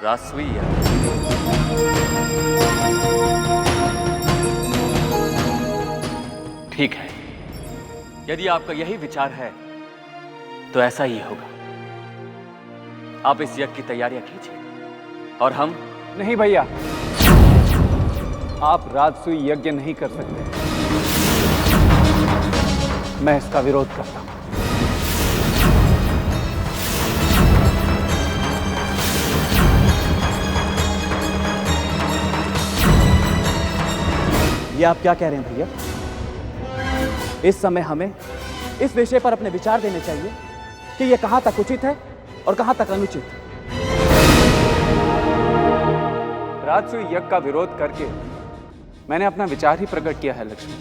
राजसूय ठीक है, यदि आपका यही विचार है तो ऐसा ही होगा। आप इस यज्ञ की तैयारियां कीजिए और हम। नहीं भैया, आप राजसूय यज्ञ नहीं कर सकते। मैं इसका विरोध करता हूं। ये आप क्या कह रहे हैं भैया? इस समय हमें इस विषय पर अपने विचार देने चाहिए कि यह कहां तक उचित है और कहां तक अनुचित। राजसूय यज्ञ का विरोध करके मैंने अपना विचार ही प्रकट किया है लक्ष्मी।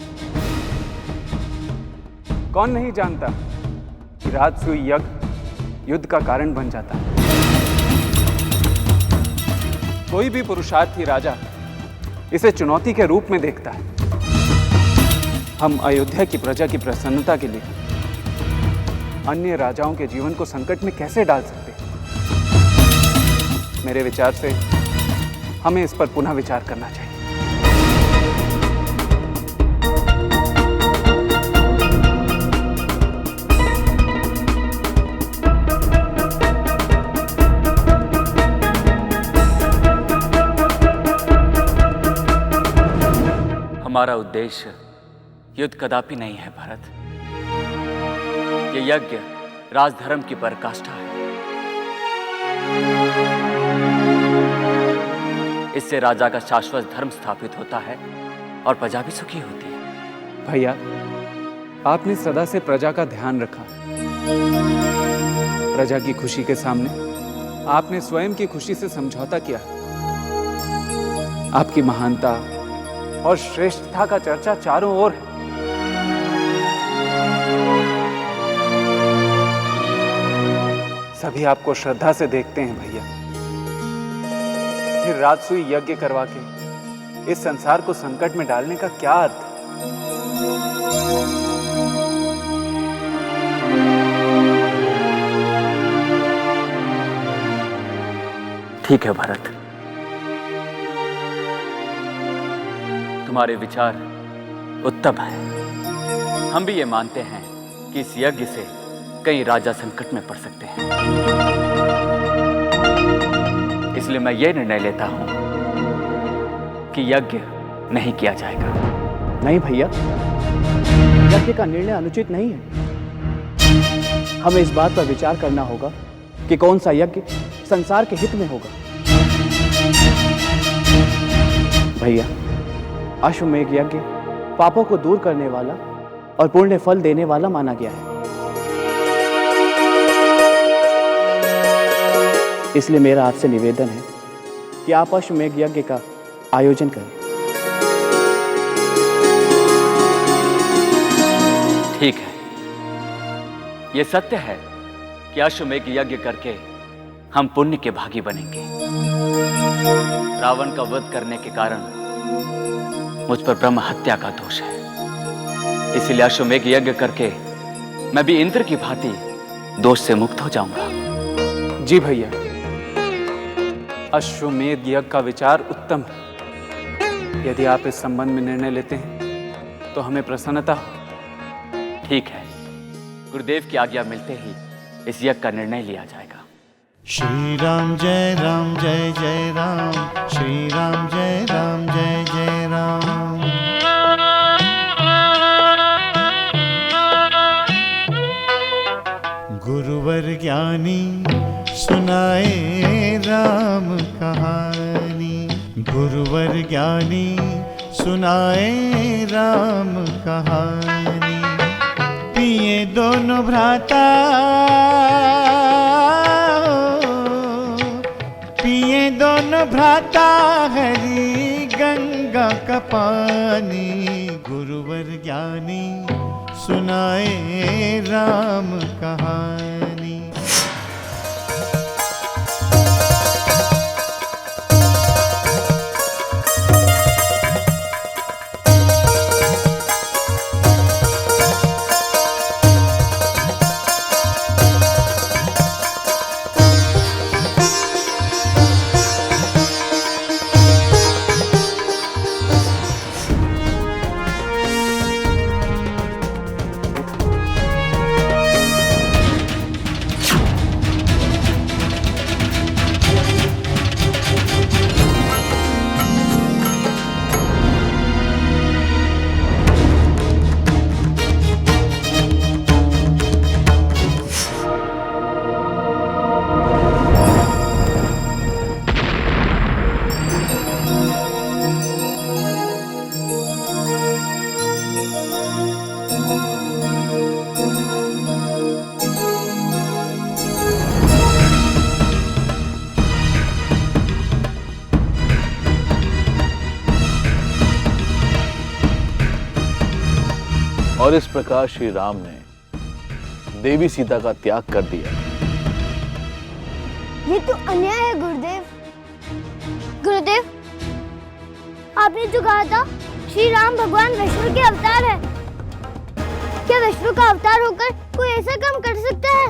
कौन नहीं जानता कि राजसूय यज्ञ युद्ध का कारण बन जाता है। कोई भी पुरुषार्थी राजा इसे चुनौती के रूप में देखता है। हम अयोध्या की प्रजा की प्रसन्नता के लिए अन्य राजाओं के जीवन को संकट में कैसे डाल सकते हैं? मेरे विचार से हमें इस पर पुनः विचार करना चाहिए। हमारा उद्देश्य युद्ध कदापि नहीं है भरत। ये यज्ञ राजधर्म की पराकाष्ठा है। इससे राजा का शाश्वत धर्म स्थापित होता है और प्रजा भी सुखी होती है। भैया, आपने सदा से प्रजा का ध्यान रखा। प्रजा की खुशी के सामने आपने स्वयं की खुशी से समझौता किया। आपकी महानता और श्रेष्ठता का चर्चा चारों ओर है। सभी आपको श्रद्धा से देखते हैं भैया। फिर राजसूय यज्ञ करवा के इस संसार को संकट में डालने का क्या अर्थ है? ठीक है भरत, तुम्हारे विचार उत्तम हैं। हम भी ये मानते हैं कि इस यज्ञ से कई राजा संकट में पड़ सकते हैं। इसलिए मैं ये निर्णय लेता हूं कि यज्ञ नहीं किया जाएगा। नहीं भैया, यज्ञ का निर्णय अनुचित नहीं है। हमें इस बात पर विचार करना होगा कि कौन सा यज्ञ संसार के हित में होगा। भैया, अश्वमेध यज्ञ पापों को दूर करने वाला और पुण्य फल देने वाला माना गया है। इसलिए मेरा आपसे निवेदन है कि आप अश्वमेध यज्ञ का आयोजन करें। ठीक है, यह सत्य है कि अश्वमेध यज्ञ करके हम पुण्य के भागी बनेंगे। रावण का वध करने के कारण मुझ पर ब्रह्म हत्या का दोष है। इसीलिए अश्वमेध यज्ञ करके मैं भी इंद्र की भांति दोष से मुक्त हो जाऊंगा। जी भैया, अश्वमेध यज्ञ का विचार उत्तम है। यदि आप इस संबंध में निर्णय लेते हैं तो हमें प्रसन्नता हो। ठीक है, गुरुदेव की आज्ञा मिलते ही इस यज्ञ का निर्णय लिया जाएगा। श्री राम जय राम जय जय राम, श्री राम जय राम जय जय राम। गुरुवर ज्ञानी सुनाए राम कहानी, गुरुवर ज्ञानी सुनाए राम कहानी। पिए दोनों भ्राता, पिए दोनों भ्राता हरी गंगा का पानी। गुरुवर ज्ञानी सुनाए राम कहानी। और इस प्रकार श्री राम ने देवी सीता का त्याग कर दिया। ये तो अन्याय है गुरुदेव। गुरुदेव, आपने जो कहा था श्री राम भगवान विष्णु के अवतार है, क्या विष्णु का अवतार होकर कोई ऐसा काम कर सकता है?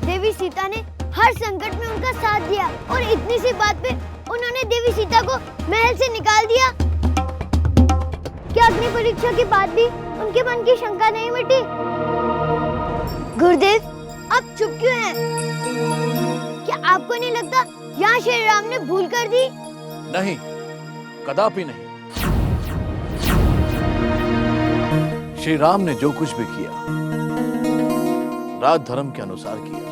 देवी सीता ने हर संकट में उनका साथ दिया और इतनी सी बात पे उन्होंने देवी सीता को महल से निकाल दिया। क्या अग्नि परीक्षा के बाद भी उनके मन की शंका नहीं मिटी? गुरुदेव, आप चुप क्यों हैं? क्या आपको नहीं लगता यहाँ श्री राम ने भूल कर दी? नहीं, कदापि नहीं। श्री राम ने जो कुछ भी किया राज धर्म के अनुसार किया,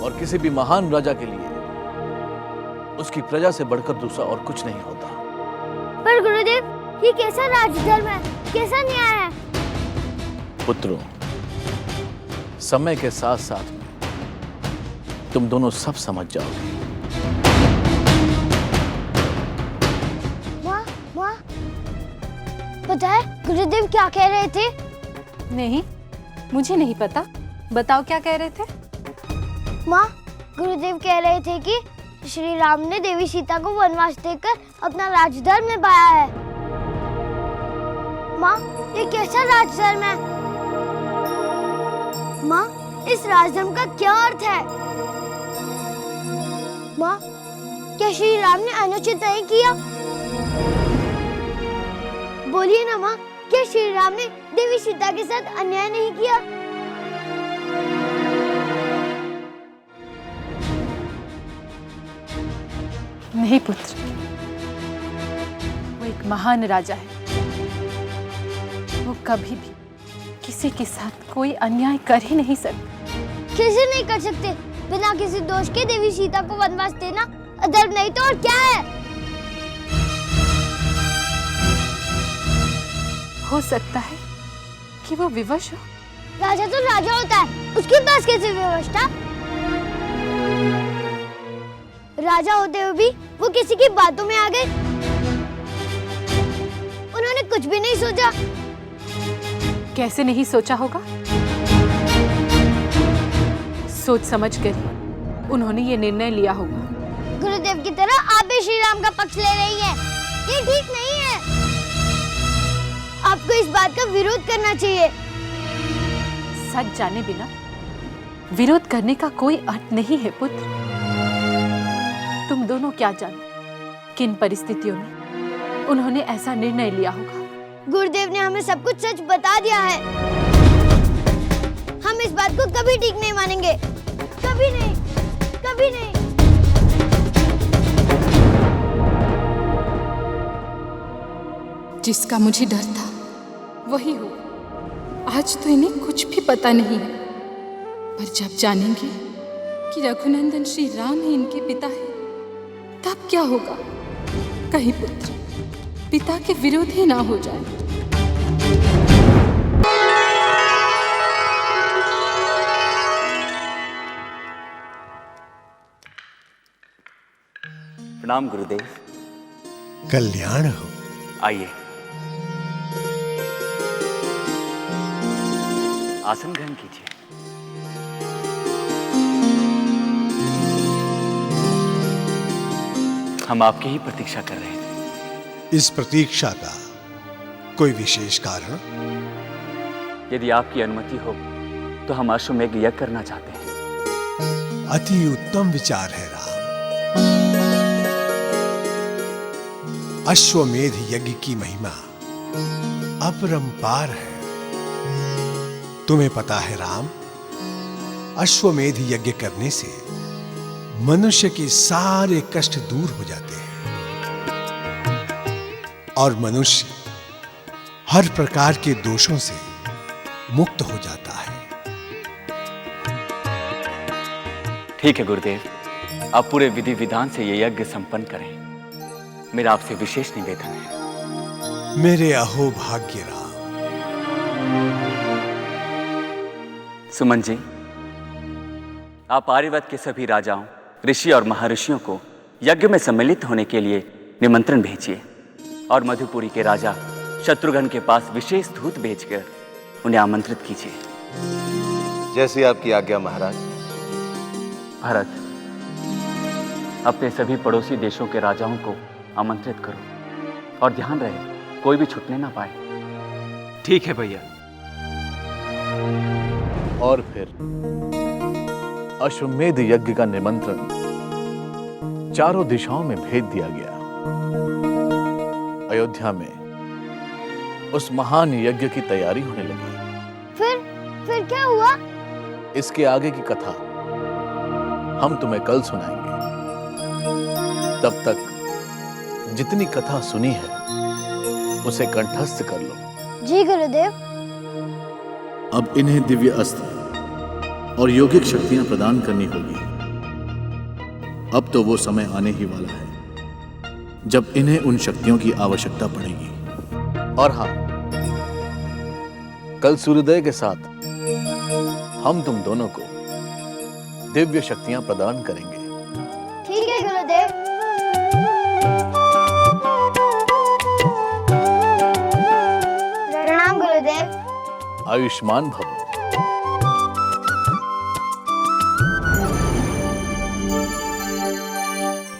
और किसी भी महान राजा के लिए उसकी प्रजा से बढ़कर दूसरा और कुछ नहीं होता। पर गुरुदेव, ये कैसा राजधर्म है, कैसा न्याय है? पुत्रों, समय के साथ साथ में तुम दोनों सब समझ जाओगे। माँ, पता है गुरुदेव क्या कह रहे थे? नहीं, मुझे नहीं पता। बताओ क्या कह रहे थे? माँ, गुरुदेव कह रहे थे कि श्री राम ने देवी सीता को वनवास देकर अपना राजधर्म निभाया है। माँ, ये कैसा राजधर्म है? माँ, इस राजधर्म का क्या अर्थ है? माँ, क्या श्री राम ने अनुचित नहीं किया? बोलिए ना माँ, क्या श्री राम ने देवी सीता के साथ अन्याय नहीं किया? नहीं पुत्र, वो एक महान राजा है। वो कभी भी किसी के साथ कोई अन्याय कर ही नहीं सकता। कैसे नहीं कर सकते? बिना किसी दोष के देवी सीता को वनवास देना अधर्म नहीं तो और क्या है? हो सकता है कि वो विवश हो। राजा तो राजा होता है, उसके पास कैसे व्यवस्था? राजा होते हुए भी वो किसी की बातों में आ गए। उन्होंने कुछ भी नहीं सोचा। कैसे नहीं सोचा होगा? सोच समझ कर उन्होंने ये निर्णय लिया होगा। गुरुदेव की तरह आप भी श्री राम का पक्ष ले रही हैं। ये ठीक नहीं है। आपको इस बात का विरोध करना चाहिए। सच जाने बिना विरोध करने का कोई अर्थ नहीं है पुत्र। तुम दोनों क्या जानो किन परिस्थितियों में उन्होंने ऐसा निर्णय लिया होगा। गुरुदेव ने हमें सब कुछ सच बता दिया है। हम इस बात को कभी ठीक नहीं मानेंगे। कभी नहीं, कभी नहीं। जिसका मुझे डर था वही हुआ। आज तो इन्हें कुछ भी पता नहीं है, पर जब जानेंगे कि रघुनंदन श्री राम ही इनके पिता है, तब क्या होगा? कहीं पुत्र पिता के विरोध ही ना हो जाए। प्रणाम गुरुदेव। कल्याण हो। आइए, आसन ग्रहण कीजिए। हम आपकी ही प्रतीक्षा कर रहे थे। इस प्रतीक्षा का कोई विशेष कारण? यदि आपकी अनुमति हो तो हम अश्वमेध यज्ञ करना चाहते हैं। अति उत्तम विचार है राम। अश्वमेध यज्ञ की महिमा अपरंपार है। तुम्हें पता है राम, अश्वमेध यज्ञ करने से मनुष्य के सारे कष्ट दूर हो जाते हैं और मनुष्य हर प्रकार के दोषों से मुक्त हो जाता है। ठीक है गुरुदेव, आप पूरे विधि विधान से ये यज्ञ संपन्न करें। मेरा आपसे विशेष निवेदन है। मेरे अहो भाग्य राम। सुमन जी, आप आर्यवत के सभी राजाओं, ऋषि और महर्षियों को यज्ञ में सम्मिलित होने के लिए निमंत्रण भेजिए और मधुपुरी के राजा शत्रुघ्न के पास विशेष दूत भेजकर उन्हें आमंत्रित कीजिए। जैसी आपकी आज्ञा महाराज। भरत, अपने सभी पड़ोसी देशों के राजाओं को आमंत्रित करो और ध्यान रहे कोई भी छूटने ना पाए। ठीक है भैया। और फिर अश्वमेध यज्ञ का निमंत्रण चारों दिशाओं में भेज दिया गया। अयोध्या में उस महान यज्ञ की तैयारी होने लगी। फिर क्या हुआ? इसके आगे की कथा हम तुम्हें कल सुनाएंगे। तब तक जितनी कथा सुनी है उसे कंठस्थ कर लो। जी गुरुदेव। अब इन्हें दिव्य अस्त्र और यौगिक शक्तियां प्रदान करनी होगी। अब तो वो समय आने ही वाला है जब इन्हें उन शक्तियों की आवश्यकता पड़ेगी। और हाँ, कल सूर्योदय के साथ हम तुम दोनों को दिव्य शक्तियां प्रदान करेंगे। ठीक है गुरुदेव। प्रणाम गुरुदेव। आयुष्मान भव।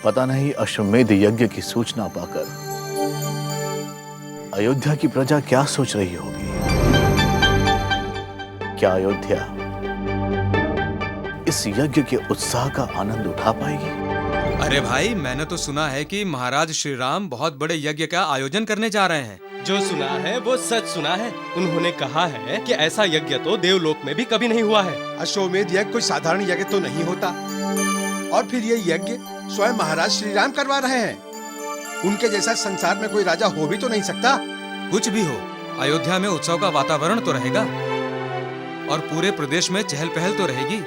पता नहीं अश्वमेध यज्ञ की सूचना पाकर अयोध्या की प्रजा क्या सोच रही होगी। क्या अयोध्या इस यज्ञ के उत्साह का आनंद उठा पाएगी? अरे भाई, मैंने तो सुना है कि महाराज श्री राम बहुत बड़े यज्ञ का आयोजन करने जा रहे हैं। जो सुना है वो सच सुना है। उन्होंने कहा है कि ऐसा यज्ञ तो देवलोक में भी कभी नहीं हुआ है। अश्वमेध यज्ञ कोई साधारण यज्ञ तो नहीं होता, और फिर ये यज्ञ स्वयं महाराज श्री राम करवा रहे हैं। उनके जैसा संसार में कोई राजा हो भी तो नहीं सकता। कुछ भी हो, अयोध्या में उत्सव का वातावरण तो रहेगा और पूरे प्रदेश में चहल पहल तो रहेगी,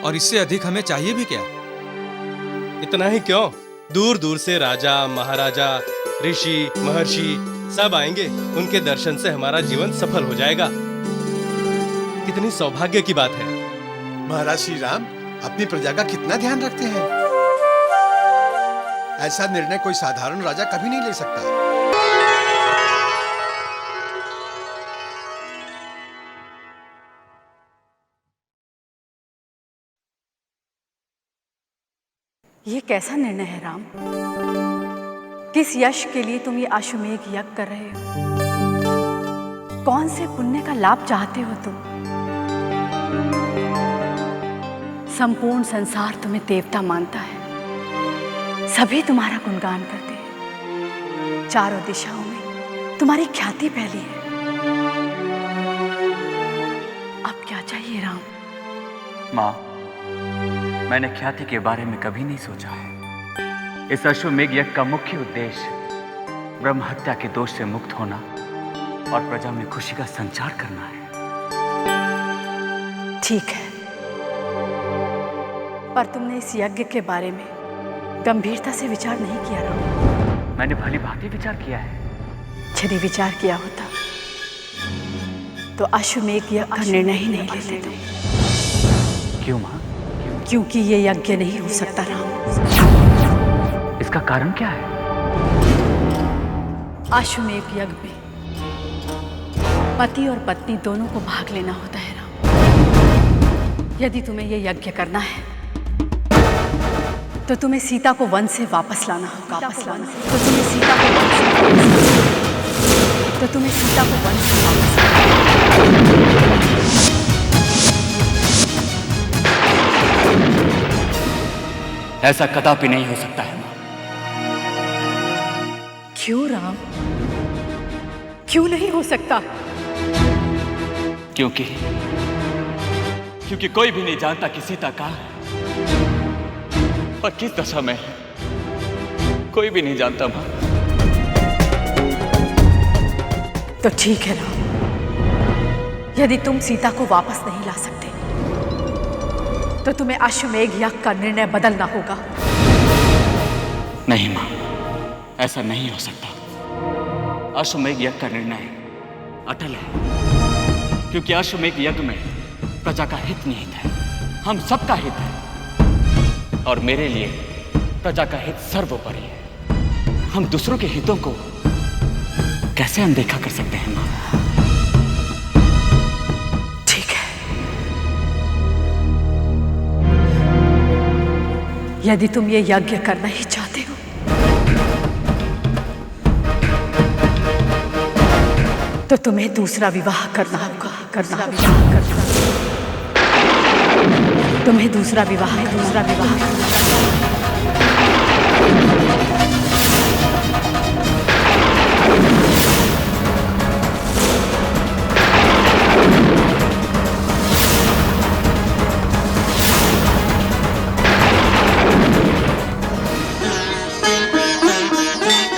और इससे अधिक हमें चाहिए भी क्या। इतना ही क्यों, दूर दूर से राजा, महाराजा, ऋषि, महर्षि सब आएंगे। उनके दर्शन से हमारा जीवन सफल हो जाएगा। कितनी सौभाग्य की बात है। महाराज श्री राम अपनी प्रजा का कितना ध्यान रखते हैं। ऐसा निर्णय कोई साधारण राजा कभी नहीं ले सकता। ये कैसा निर्णय है राम? किस यश के लिए तुम ये अश्वमेध यज्ञ कर रहे हो? कौन से पुण्य का लाभ चाहते हो तुम? संपूर्ण संसार तुम्हें देवता मानता है। सभी तुम्हारा गुणगान करते हैं। चारों दिशाओं में तुम्हारी ख्याति फैली है। अब क्या चाहिए राम? माँ, मैंने ख्याति के बारे में कभी नहीं सोचा है। इस अश्वमेध यज्ञ का मुख्य उद्देश्य ब्रह्म हत्या के दोष से मुक्त होना और प्रजा में खुशी का संचार करना है। ठीक है, पर तुमने इस यज्ञ के बारे में गंभीरता से विचार नहीं किया राम। मैंने भली भांति विचार किया है। यदि विचार किया होता तो अश्वमेध यज्ञ का निर्णय ही नहीं लेते तुम। क्यों माँ? क्योंकि ये यज्ञ नहीं हो सकता राम। इसका कारण क्या है? अश्वमेध यज्ञ में पति और पत्नी दोनों को भाग लेना होता है राम। यदि तुम्हें ये यज्ञ करना है तो तुम्हें सीता को वन से वापस लाना होगा। तो तुम्हें सीता को वन से वापस ऐसा कदापि नहीं हो सकता है माँ। क्यों राम? क्यों नहीं हो सकता? क्योंकि कोई भी नहीं जानता कि सीता कहाँ है और किस दशा में है। कोई भी नहीं जानता माँ। तो ठीक है राम, यदि तुम सीता को वापस नहीं ला सकते तो तुम्हें अश्वमेध यज्ञ का निर्णय बदलना होगा। नहीं माँ, ऐसा नहीं हो सकता। अश्वमेध यज्ञ का निर्णय अटल है, क्योंकि अश्वमेध यज्ञ में प्रजा का हित निहित है। हम सबका हित है और मेरे लिए प्रजा का हित सर्वोपरि है। हम दूसरों के हितों को कैसे अनदेखा कर सकते हैं मां? ठीक है, यदि तुम ये यज्ञ करना ही चाहते हो तो तुम्हें दूसरा विवाह करना होगा। तुम्हें दूसरा विवाह करना होगा।